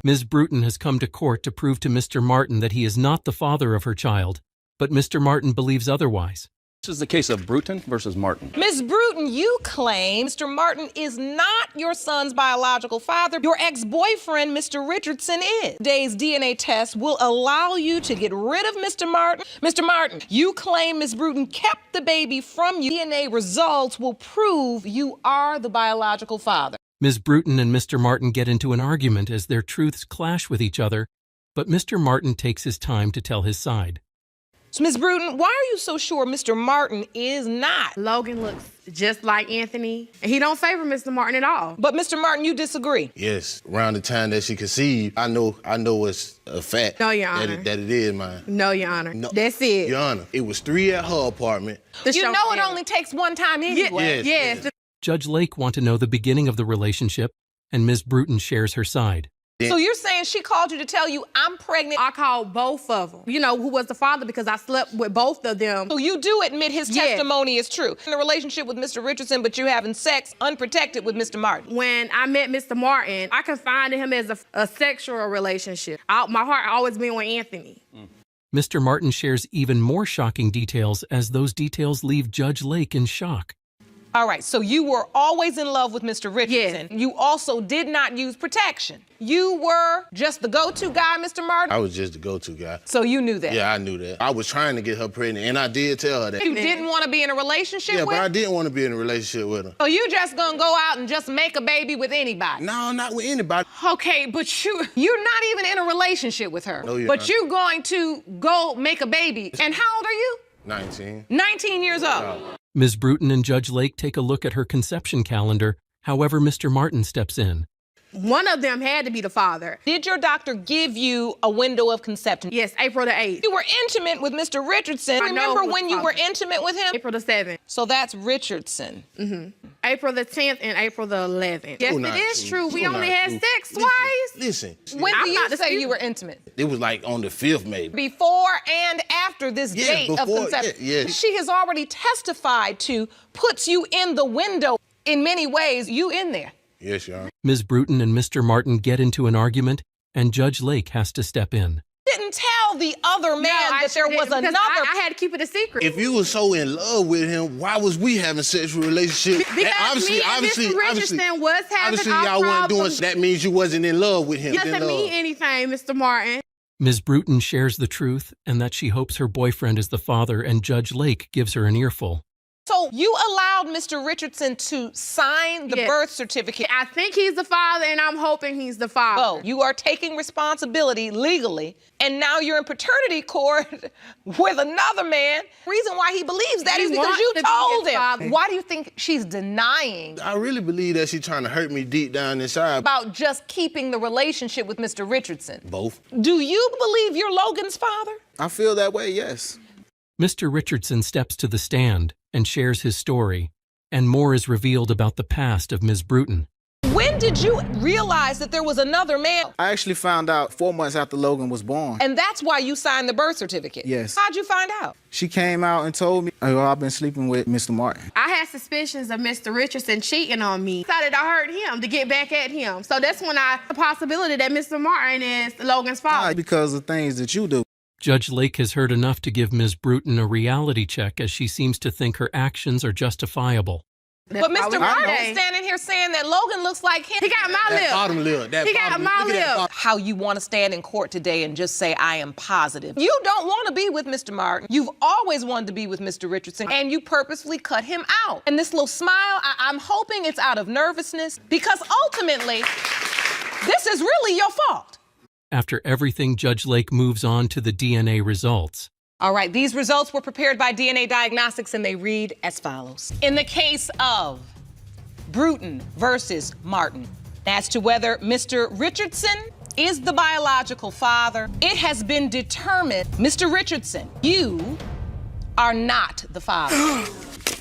Ms. Bruton has come to court to prove to Mr. Martin that he is not the father of her child, but Mr. Martin believes otherwise. This is the case of Bruton versus Martin. Ms. Bruton, you claim Mr. Martin is not your son's biological father. Your ex-boyfriend, Mr. Richardson, is. Today's DNA test will allow you to get rid of Mr. Martin. Mr. Martin, you claim Ms. Bruton kept the baby from you. DNA results will prove you are the biological father. Ms. Bruton and Mr. Martin get into an argument as their truths clash with each other, but Mr. Martin takes his time to tell his side. So, Ms. Bruton, why are you so sure Mr. Martin is not? Logan looks just like Anthony, and he don't favor Mr. Martin at all. But Mr. Martin, you disagree? Yes, around the time that she conceived, I know it's a fact. No, Your Honor. That it is mine. No, Your Honor. No. That's it. Your Honor, it was 3 at her apartment. You know it only takes one time anyway. Yes. Judge Lake wants to know the beginning of the relationship, and Ms. Bruton shares her side. So you're saying she called you to tell you I'm pregnant? I called both of them. You know, who was the father, because I slept with both of them. So you do admit his testimony is true. In a relationship with Mr. Richardson, but you having sex unprotected with Mr. Martin. When I met Mr. Martin, I confined him as a sexual relationship. My heart always been with Anthony. Mr. Martin shares even more shocking details as those details leave Judge Lake in shock. All right, so you were always in love with Mr. Richardson. Yes. You also did not use protection. You were just the go-to guy, Mr. Martin? I was just the go-to guy. So you knew that? Yeah, I knew that. I was trying to get her pregnant, and I did tell her that. You didn't want to be in a relationship with? Yeah, but I didn't want to be in a relationship with her. So you just gonna go out and just make a baby with anybody? No, not with anybody. Okay, but you're not even in a relationship with her. No, you're but not. you're going to go make a baby. And how old are you? 19. 19 years old. No. Ms. Bruton and Judge Lake take a look at her conception calendar. However, Mr. Martin steps in. One of them had to be the father. Did your doctor give you a window of conception? Yes, April the 8th. You were intimate with Mr. Richardson. I know Remember it was when you were father. intimate with him? April the 7th. So that's Richardson. April the 10th and April the 11th. Yes, not it is true. true. We You're only not had true. sex twice. Listen. When I'm do not you say disputing. you were intimate? It was like on the 5th, maybe. Before and after this Yeah, date of before, conception. yeah. She has already testified to puts you in the window. In many ways, you in there. Yes, Your Honor. Ms. Bruton and Mr. Martin get into an argument, and Judge Lake has to step in. Didn't tell the other man that there was because another. I had to keep it a secret. If you were so in love with him, why was we having sexual relationships? Because me and Mr. Richardson was having obviously our y'all weren't doing. problems. That means you wasn't in love with him. It doesn't mean anything, Mr. Martin. Ms. Bruton shares the truth and that she hopes her boyfriend is the father, and Judge Lake gives her an earful. So you allowed Mr. Richardson to sign the Yes. birth certificate. I think he's the father, and I'm hoping he's the father. Oh, you are taking responsibility legally, and now you're in paternity court with another man. Reason why he believes that He is because wants you to be told his him. father. Why do you think she's denying I really believe that she's trying to hurt me deep down inside. about just keeping the relationship with Mr. Richardson? Both. Do you believe you're Logan's father? I feel that way, yes. Mr. Richardson steps to the stand and shares his story, and more is revealed about the past of Ms. Bruton. When did you realize that there was another man? I actually found out 4 months after Logan was born. And that's why you signed the birth certificate? Yes. How'd you find out? She came out and told me, oh, I've been sleeping with Mr. Martin. I had suspicions of Mr. Richardson cheating on me. Decided to hurt him, to get back at him. So that's when the possibility that Mr. Martin is Logan's father. Because of things that you do. Judge Lake has heard enough to give Ms. Bruton a reality check, as she seems to think her actions are justifiable. But Mr. Martin Okay. is standing here saying that Logan looks like him. He got my That lip. bottom lip. That He got bottom my look at that lip. bottom- How you want to stand in court today and just say, I am positive. You don't want to be with Mr. Martin. You've always wanted to be with Mr. Richardson, and you purposefully cut him out. And this little smile, I'm hoping it's out of nervousness, because ultimately, this is really your fault. After everything, Judge Lake moves on to the DNA results. All right, these results were prepared by DNA Diagnostics, and they read as follows. In the case of Bruton versus Martin, as to whether Mr. Richardson is the biological father, it has been determined, Mr. Richardson, you are not the father.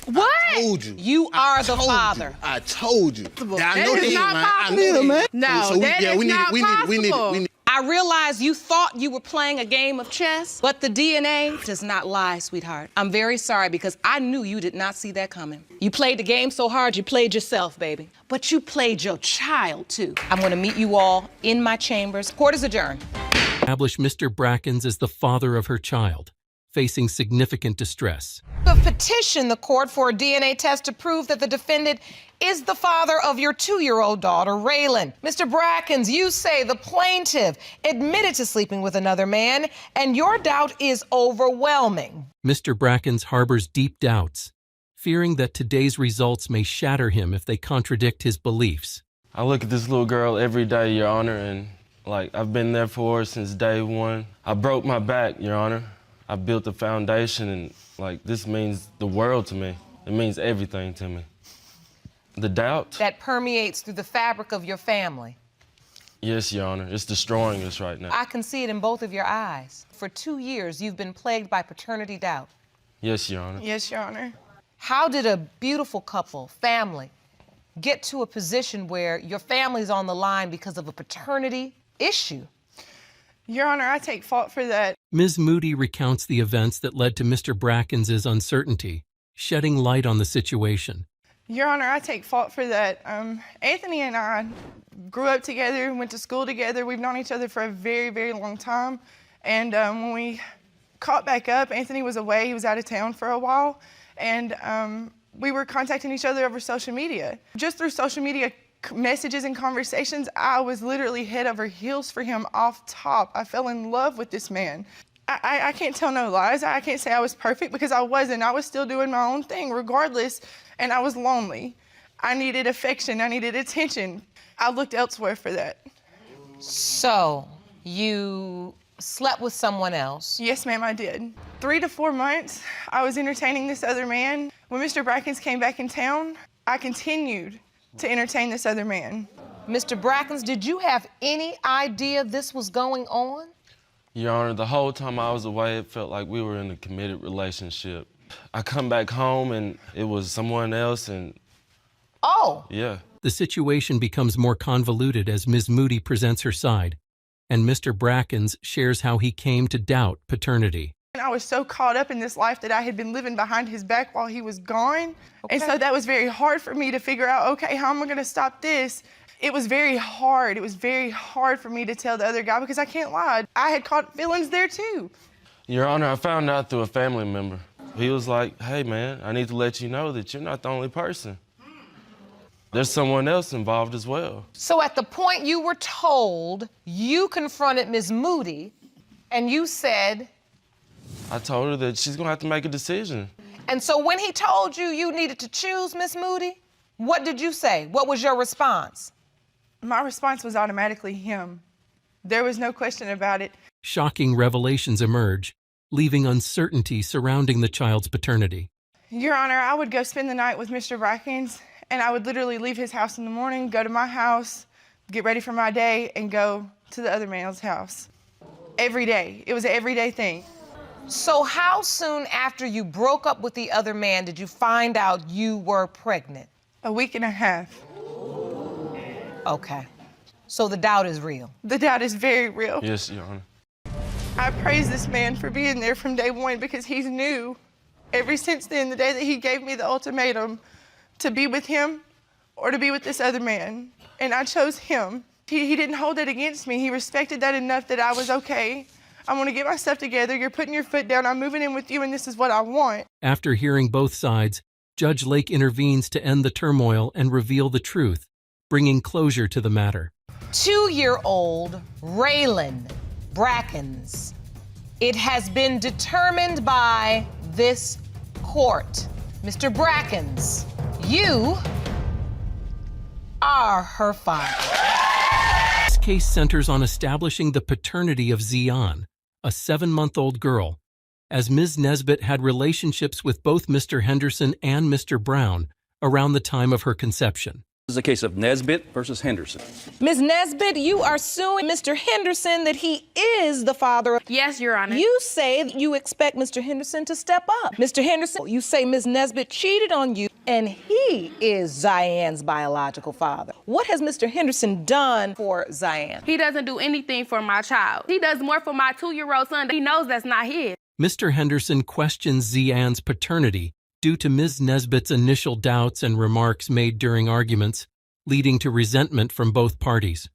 What? I told you. You are the told father. You. I told you. I That know is they not ain't mine. I possible. know they ain't. No, that is not possible. I I realize you thought you were playing a game of chess, but the DNA does not lie, sweetheart. I'm very sorry because I knew you did not see that coming. You played the game so hard you played yourself, baby. But you played your child, too. I'm gonna meet you all in my chambers. Court is adjourned. Establish Mr. Brackens as the father of her child, facing significant distress. You have petitioned the court for a DNA test to prove that the defendant is the father of your 2-year-old daughter, Raylan. Mr. Brackens, you say the plaintiff admitted to sleeping with another man, and your doubt is overwhelming. Mr. Brackens harbors deep doubts, fearing that today's results may shatter him if they contradict his beliefs. I look at this little girl every day, Your Honor, and I've been there for her since day one. I broke my back, Your Honor. I built a foundation, and this means the world to me. It means everything to me. The doubt? That permeates through the fabric of your family. Yes, Your Honor. It's destroying us right now. I can see it in both of your eyes. For 2 years, you've been plagued by paternity doubt. Yes, Your Honor. Yes, Your Honor. How did a beautiful couple, family, get to a position where your family's on the line because of a paternity issue? Your Honor, I take fault for that. Ms. Moody recounts the events that led to Mr. Brackens' uncertainty, shedding light on the situation. Your Honor, I take fault for that. Anthony and I grew up together, went to school together. We've known each other for a very, very long time. And when we caught back up, Anthony was away. He was out of town for a while. And we were contacting each other over social media. Just through social media messages and conversations, I was literally head over heels for him off top. I fell in love with this man. I can't tell no lies. I can't say I was perfect because I wasn't. I was still doing my own thing regardless, and I was lonely. I needed affection. I needed attention. I looked elsewhere for that. So, you slept with someone else? Yes, ma'am, I did. 3 to 4 months, I was entertaining this other man. When Mr. Brackens came back in town, I continued to entertain this other man. Mr. Brackens, did you have any idea this was going on? Your Honor, the whole time I was away, it felt like we were in a committed relationship. I come back home and it was someone else and... Oh! Yeah. The situation becomes more convoluted as Ms. Moody presents her side, and Mr. Brackens shares how he came to doubt paternity. And I was so caught up in this life that I had been living behind his back while he was gone. Okay. And so that was very hard for me to figure out, okay, how am I gonna stop this? It was very hard. It was very hard for me to tell the other guy because I can't lie. I had caught feelings there too. Your Honor, I found out through a family member. He was like, hey man, I need to let you know that you're not the only person. There's someone else involved as well. So at the point you were told, you confronted Ms. Moody and you said... I told her that she's gonna have to make a decision. And so when he told you you needed to choose Ms. Moody, what did you say? What was your response? My response was automatically him. There was no question about it. Shocking revelations emerge, leaving uncertainty surrounding the child's paternity. Your Honor, I would go spend the night with Mr. Brackens, and I would literally leave his house in the morning, go to my house, get ready for my day, and go to the other man's house. Every day. It was an everyday thing. So how soon after you broke up with the other man did you find out you were pregnant? A week and a half. Okay. So the doubt is real. The doubt is very real. Yes, Your Honor. I praise this man for being there from day one because he's knew ever since then, the day that he gave me the ultimatum to be with him or to be with this other man. And I chose him. He didn't hold it against me. He respected that enough that I was okay. I want to get my stuff together. You're putting your foot down. I'm moving in with you, and this is what I want. After hearing both sides, Judge Lake intervenes to end the turmoil and reveal the truth, bringing closure to the matter. 2-year-old Raylan Brackens. It has been determined by this court. Mr. Brackens, you are her father. This case centers on establishing the paternity of Zion, a 7-month-old girl, as Ms. Nesbitt had relationships with both Mr. Henderson and Mr. Brown around the time of her conception. This is a case of Nesbitt versus Henderson. Ms. Nesbitt, you are suing Mr. Henderson that he is the father. Yes, Your Honor. You say that you expect Mr. Henderson to step up. Mr. Henderson, you say Ms. Nesbitt cheated on you and he is Zian's biological father. What has Mr. Henderson done for Zian? He doesn't do anything for my child. He does more for my 2-year-old son. He knows that's not his. Mr. Henderson questions Zian's paternity due to Ms. Nesbitt's initial doubts and remarks made during arguments, leading to resentment from both parties.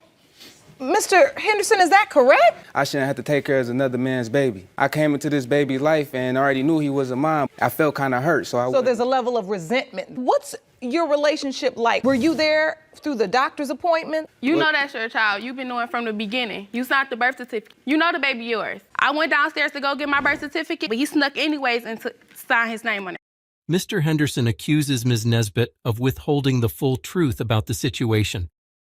Mr. Henderson, is that correct? I shouldn't have to take care of another man's baby. I came into this baby's life and already knew he was a mom. I felt kind of hurt, So there's a level of resentment. What's your relationship like? Were you there through the doctor's appointment? You know that's your child. You've been knowing from the beginning. You signed the birth certificate. You know the baby yours. I went downstairs to go get my birth certificate, but he snuck anyways and signed his name on it. Mr. Henderson accuses Ms. Nesbitt of withholding the full truth about the situation.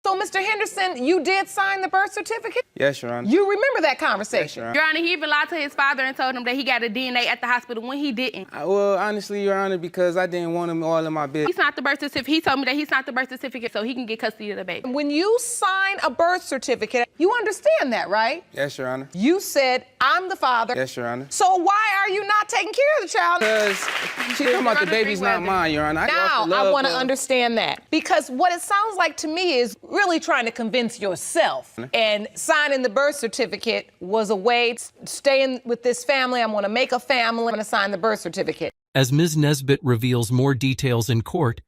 So, Mr. Henderson, you did sign the birth certificate? Yes, Your Honor. You remember that conversation? Yes, Your Honor, he even lied to his father and told him that he got a DNA at the hospital when he didn't. Well, honestly, Your Honor, because I didn't want him all in my business. He signed the birth certificate. He told me that he signed the birth certificate so he can get custody of the baby. When you sign a birth certificate, you understand that, right? Yes, Your Honor. You said, I'm the father. Yes, Your Honor. So why are you not taking care of the child? Because she talking about the baby's not mine, Your Honor. Now, I want to understand that. Because what it sounds like to me is really trying to convince yourself. And signing the birth certificate was a way to stay in with this family. I'm going to make a family. I'm going to sign the birth certificate. As Ms. Nesbitt reveals more details in court,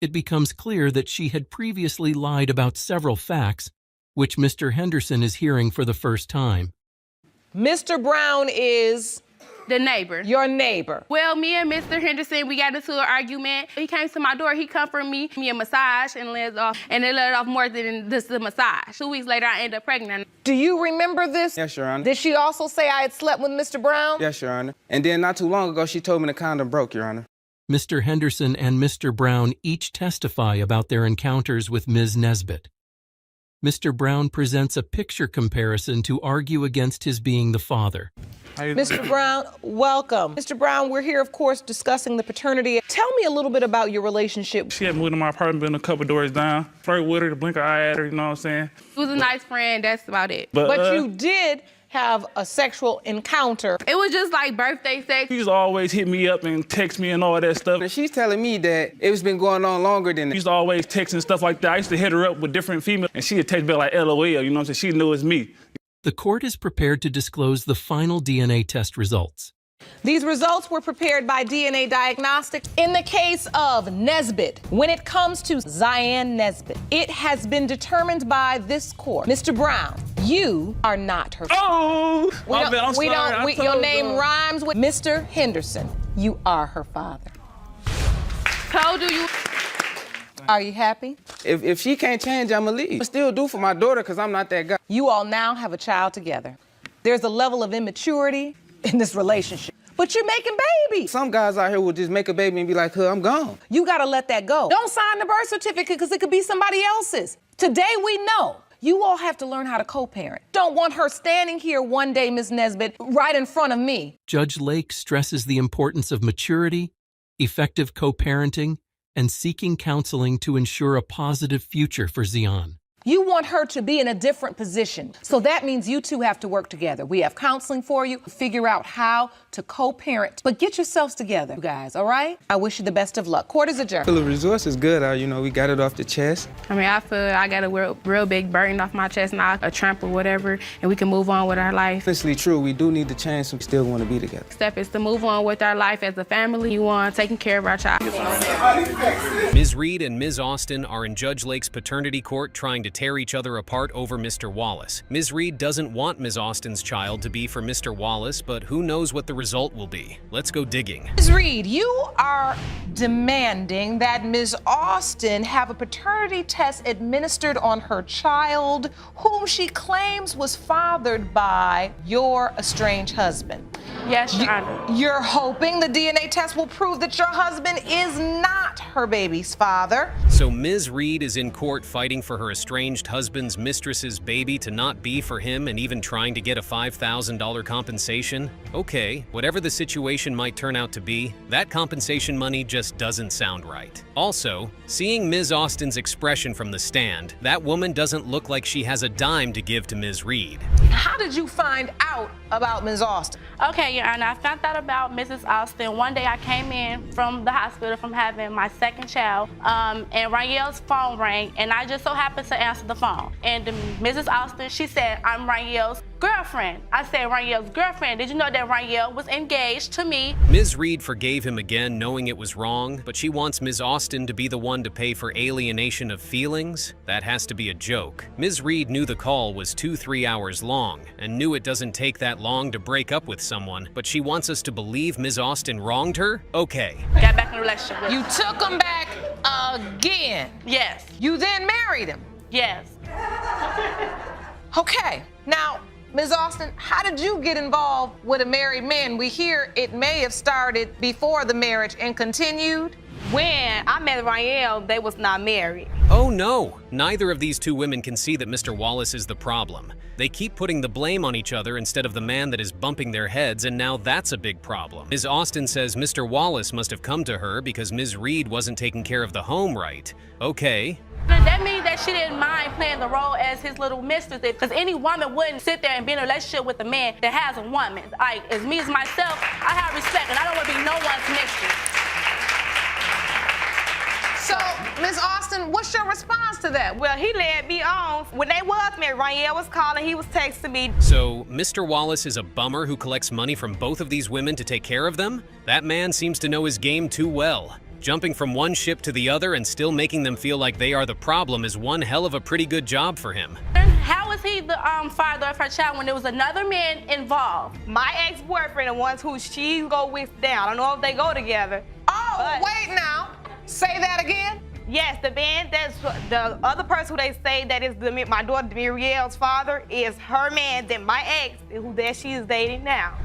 it becomes clear that she had previously lied about several facts, which Mr. Henderson is hearing for the first time. Mr. Brown is The neighbor. your neighbor. Well, me and Mr. Henderson, we got into an argument. He came to my door, he comforted me a massage, and let off, and it let off more than just the massage. 2 weeks later, I ended up pregnant. Do you remember this? Yes, Your Honor. Did she also say I had slept with Mr. Brown? Yes, Your Honor. And then not too long ago, she told me the condom broke, Your Honor. Mr. Henderson and Mr. Brown each testify about their encounters with Ms. Nesbitt. Mr. Brown presents a picture comparison to argue against his being the father. Mr. Brown, welcome. Mr. Brown, we're here, of course, discussing the paternity. Tell me a little bit about your relationship. She had moved to my apartment, been a couple doors down. Flirt with her, to blink her eye at her, you know what I'm saying? He was a nice friend, that's about it. But you did have a sexual encounter. It was just like birthday sex. She used to always hit me up and text me and all that stuff. And she's telling me that it's been going on longer than She used to always text and stuff like that. I used to hit her up with different females, and she'd text back like LOL, you know what I'm saying? She knew it was me. The court is prepared to disclose the final DNA test results. These results were prepared by DNA Diagnostics. In the case of Nesbitt, when it comes to Zian Nesbitt, it has been determined by this court. Mr. Brown, you are not her Oh! Your name rhymes with Mr. Henderson. You are her father. Told you. Are you happy? If she can't change, I'ma leave. I still do for my daughter because I'm not that guy. You all now have a child together. There's a level of immaturity in this relationship. But you're making babies. Some guys out here will just make a baby and be like, huh, I'm gone. You gotta let that go. Don't sign the birth certificate because it could be somebody else's. Today we know. You all have to learn how to co-parent. Don't want her standing here one day, Ms. Nesbitt, right in front of me. Judge Lake stresses the importance of maturity, effective co-parenting, and seeking counseling to ensure a positive future for Zian. You want her to be in a different position. So that means you two have to work together. We have counseling for you, figure out how to co-parent. But get yourselves together, you guys, all right? I wish you the best of luck. Court is adjourned. The resource is good. We got it off the chest. I mean, I feel I got a real big burden off my chest now, a tramp or whatever, and we can move on with our life. Honestly, true. We do need to change. We still want to be together. Step is to move on with our life as a family. You want taking care of our child. Ms. Reed and Ms. Austin are in Judge Lake's paternity court trying to tear each other apart over Mr. Wallace. Ms. Reed doesn't want Ms. Austin's child to be for Mr. Wallace, but who knows what the result will be. Let's go digging. Ms. Reed, you are demanding that Ms. Austin have a paternity test administered on her child, whom she claims was fathered by your estranged husband. Yes, Your Honor. You're hoping the DNA test will prove that your husband is not not her baby's father. So Ms. Reed is in court fighting for her estranged husband's mistress's baby to not be for him and even trying to get a $5,000 compensation? Okay, whatever the situation might turn out to be, that compensation money just doesn't sound right. Also, seeing Ms. Austin's expression from the stand, that woman doesn't look like she has a dime to give to Ms. Reed. How did you find out about Ms. Austin? Okay, Your Honor, I found out about Mrs. Austin. One day I came in from the hospital from having my second child, and Ranielle's phone rang, and I just so happened to answer the phone. And Mrs. Austin, she said, I'm Ranielle's girlfriend. I said, Ranielle's girlfriend. Did you know that Ranielle was engaged to me? Ms. Reed forgave him again, knowing it was wrong, but she wants Ms. Austin to be the one to pay for alienation of feelings? That has to be a joke. Ms. Reed knew the call was 2-3 hours long, and knew it doesn't take that long to break up with someone, but she wants us to believe Ms. Austin wronged her? Okay. Got back in a relationship with You her. took him back again. Yes. You then married him. Yes. Okay, now, Ms. Austin, how did you get involved with a married man? We hear it may have started before the marriage and continued. When I met Ranielle, they was not married. Oh no! Neither of these two women can see that Mr. Wallace is the problem. They keep putting the blame on each other instead of the man that is bumping their heads, and now that's a big problem. Ms. Austin says Mr. Wallace must have come to her because Ms. Reed wasn't taking care of the home right. Okay. That means that she didn't mind playing the role as his little mistress, because any woman wouldn't sit there and be in a relationship with a man that has a woman. Like, as me as myself, I have respect, and I don't want to be no one's mistress. So, Ms. Austin, what's your response to that? Well, he led me on. When they was married, Ranielle was calling, he was texting me. So, Mr. Wallace is a bummer who collects money from both of these women to take care of them? That man seems to know his game too well. Jumping from one ship to the other and still making them feel like they are the problem is one hell of a pretty good job for him. How was he the father of her child when there was another man involved? My ex-boyfriend, the ones who she go with down. I don't know if they go together. Oh, but wait now. Say that again? Yes, the man that's the other person who they say that is my daughter Muriel's father is her man, then my ex, who that she is dating now.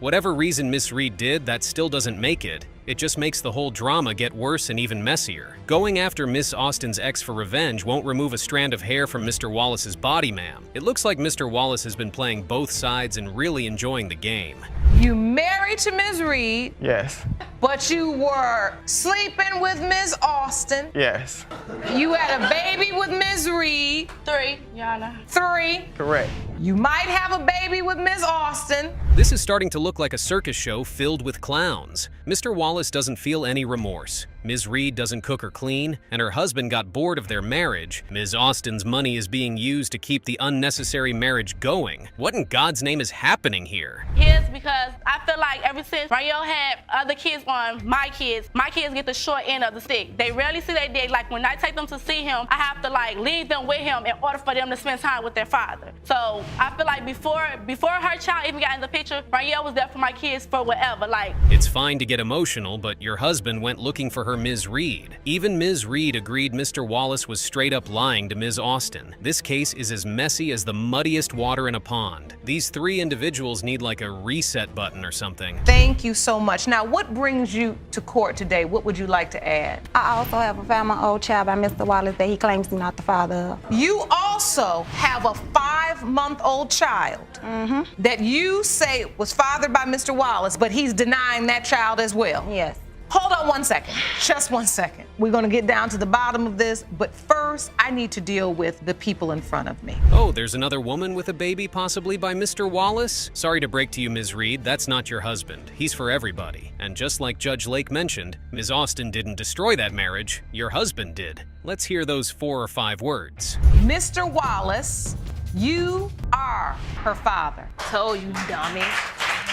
Whatever reason Miss Reed did, that still doesn't make it. It just makes the whole drama get worse and even messier. Going after Miss Austin's ex for revenge won't remove a strand of hair from Mr. Wallace's body, ma'am. It looks like Mr. Wallace has been playing both sides and really enjoying the game. You married to Ms. Reed. Yes. But you were sleeping with Ms. Austin. Yes. You had a baby with Ms. Reed. 3, Your Honor. 3. Correct. You might have a baby with Ms. Austin. This is starting to look like a circus show filled with clowns. Mr. Wallace doesn't feel any remorse. Ms. Reed doesn't cook or clean, and her husband got bored of their marriage. Ms. Austin's money is being used to keep the unnecessary marriage going. What in God's name is happening here? Yes, because I feel like ever since Ranielle had other kids on my kids get the short end of the stick. They rarely see their dad. Like, when I take them to see him, I have to like leave them with him in order for them to spend time with their father. So I feel like before her child even got in the picture, Ranielle was there for my kids for whatever. Like, it's fine to get emotional, but your husband went looking for her Ms. Reed. Even Ms. Reed agreed Mr. Wallace was straight up lying to Ms. Austin. This case is as messy as the muddiest water in a pond. These 3 individuals need like a reset button or something. Thank you so much. Now, what brings you to court today? What would you like to add? I also have a 5-month-old child by Mr. Wallace that he claims he's not the father of. You also have a 5-month-old child that you say was fathered by Mr. Wallace, but he's denying that child as well. Yes. Hold on one second, just one second. We're gonna get down to the bottom of this, but first I need to deal with the people in front of me. Oh, there's another woman with a baby possibly by Mr. Wallace? Sorry to break to you, Ms. Reed, that's not your husband. He's for everybody. And just like Judge Lake mentioned, Ms. Austin didn't destroy that marriage, your husband did. Let's hear those 4 or 5 words. Mr. Wallace, you are her father. Told you, dummy.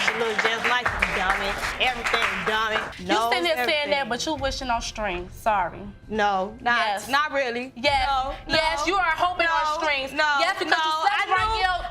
She looks just like you, dummy. Everything, dummy. you sitting there saying that, but you wishing on strings. Sorry. No, not really. Yes. No, yes, you are hoping on strings. No, yes, because no, you slept I Ranielle.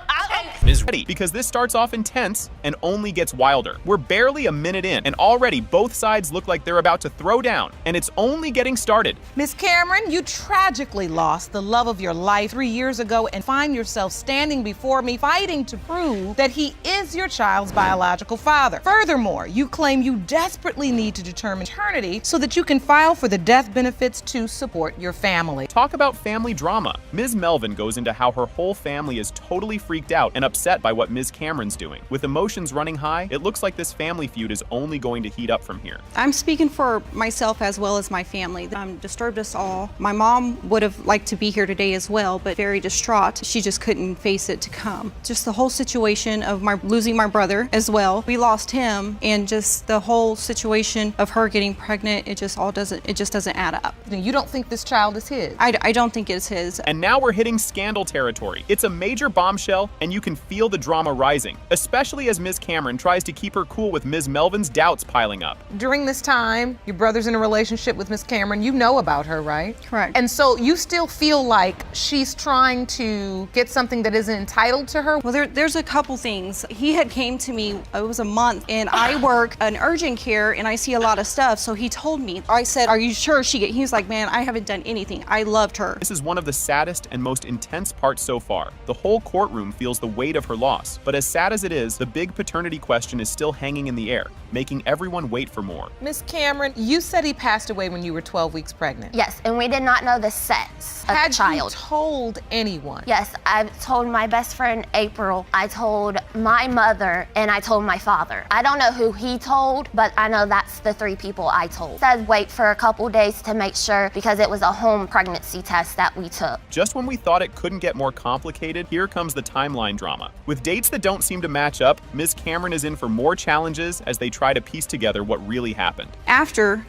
Ms. Because this starts off intense and only gets wilder. We're barely a minute in, and already both sides look like they're about to throw down, and it's only getting started. Miss Cameron, you tragically lost the love of your life 3 years ago and find yourself standing before me fighting to prove that he is your child's biological father. Furthermore, you claim you desperately need to determine paternity so that you can file for the death benefits to support your family. Talk about family drama. Ms. Melvin goes into how her whole family is totally freaked out and upset by what Ms. Cameron's doing. With emotions running high, it looks like this family feud is only going to heat up from here. I'm speaking for myself as well as my family. Disturbed us all. My mom would have liked to be here today as well, but very distraught. She just couldn't face it to come. Just the whole situation of losing my brother as well. We lost him, and just the whole situation of her getting pregnant, it just doesn't add up. You don't think this child is his? I don't think it's his. And now we're hitting scandal territory. It's a major bombshell, and you can feel the drama rising, especially as Ms. Cameron tries to keep her cool with Ms. Melvin's doubts piling up. During this time, your brother's in a relationship with Ms. Cameron. You know about her, right? Correct. And so you still feel like she's trying to get something that isn't entitled to her? Well, there's a couple things. He had came to me, it was a month, and I work an urgent care and I see a lot of stuff. So he told me, I said, are you sure he's like, man, I haven't done anything. I loved her. This is one of the saddest and most intense parts so far. The whole courtroom feels the weight of her loss. But as sad as it is, the big paternity question is still hanging in the air, making everyone wait for more. Miss Cameron, you said he passed away when you were 12 weeks pregnant. Yes, and we did not know the sex of the child. Had you told anyone? Yes, I told my best friend April, I told my mother, and I told my father. I don't know who he told, but I know that's the 3 people I told. Said wait for a couple days to make sure because it was a home pregnancy test that we took. Just when we thought it couldn't get more complicated, here comes the timeline drama. With dates that don't seem to match up, Ms. Cameron is in for more challenges as they try to piece together what really happened.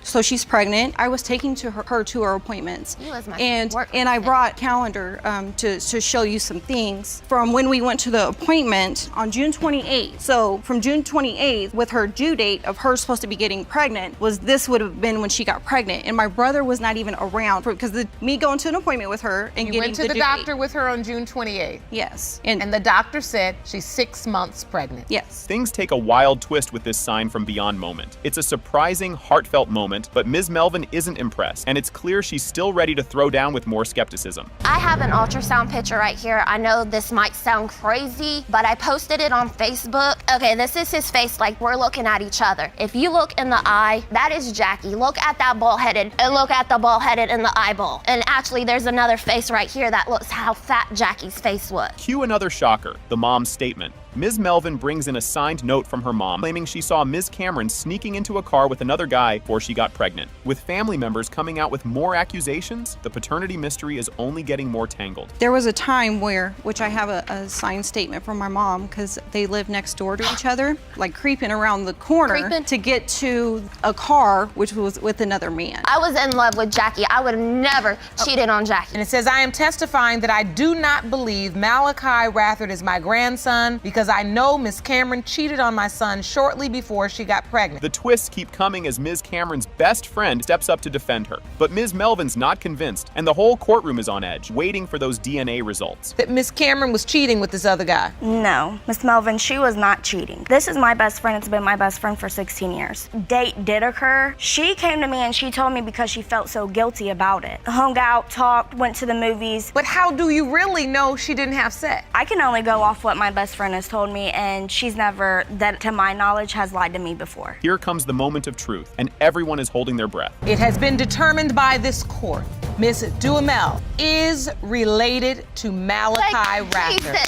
So she's pregnant, I was taking her to her appointments. And I brought a calendar to show you some things from when we went to the appointment on June 28th. So from June 28th, with her due date of her supposed to be getting pregnant, this would have been when she got pregnant. And my brother was not even around because me going to an appointment with her and you went to the doctor with her on June 28th? Yes. And the doctor said she's 6 months pregnant? Yes. Things take a wild twist with this sign from beyond moment. It's a surprising, heartfelt moment, but Ms. Melvin isn't impressed, and it's clear she's still ready to throw down with more skepticism. I have an ultrasound picture right here. I know this might sound crazy, but I posted it on Facebook. Okay, this is his face, like we're looking at each other. If you look in the eye, that is Jackie. Look at that bald-headed, and look at the bald-headed in the eyeball. And actually, there's another face right here that looks how fat Jackie's face was. Cue another shocker, the mom's statement. Ms. Melvin brings in a signed note from her mom claiming she saw Ms. Cameron sneaking into a car with another guy before she got pregnant. With family members coming out with more accusations, the paternity mystery is only getting more tangled. There was a time which I have a signed statement from my mom because they live next door to each other, like creeping around the corner to get to a car which was with another man. I was in love with Jackie. I would have never cheated on Jackie. And it says, I am testifying that I do not believe Malachi Rathard is my grandson because I know Miss Cameron cheated on my son shortly before she got pregnant. The twists keep coming as Ms. Cameron's best friend steps up to defend her. But Ms. Melvin's not convinced, and the whole courtroom is on edge, waiting for those DNA results. That Miss Cameron was cheating with this other guy? No, Miss Melvin, she was not cheating. This is my best friend. It's been my best friend for 16 years. Date did occur. She came to me and she told me because she felt so guilty about it. Hung out, talked, went to the movies. But how do you really know she didn't have sex? I can only go off what my best friend has told me, and she's never, that to my knowledge, has lied to me before. Here comes the moment of truth, and everyone is holding their breath. It has been determined by this court. Miss Duhamel is related to Malachi Rathard.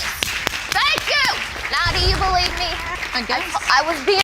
Thank you. Now do you believe me? I was being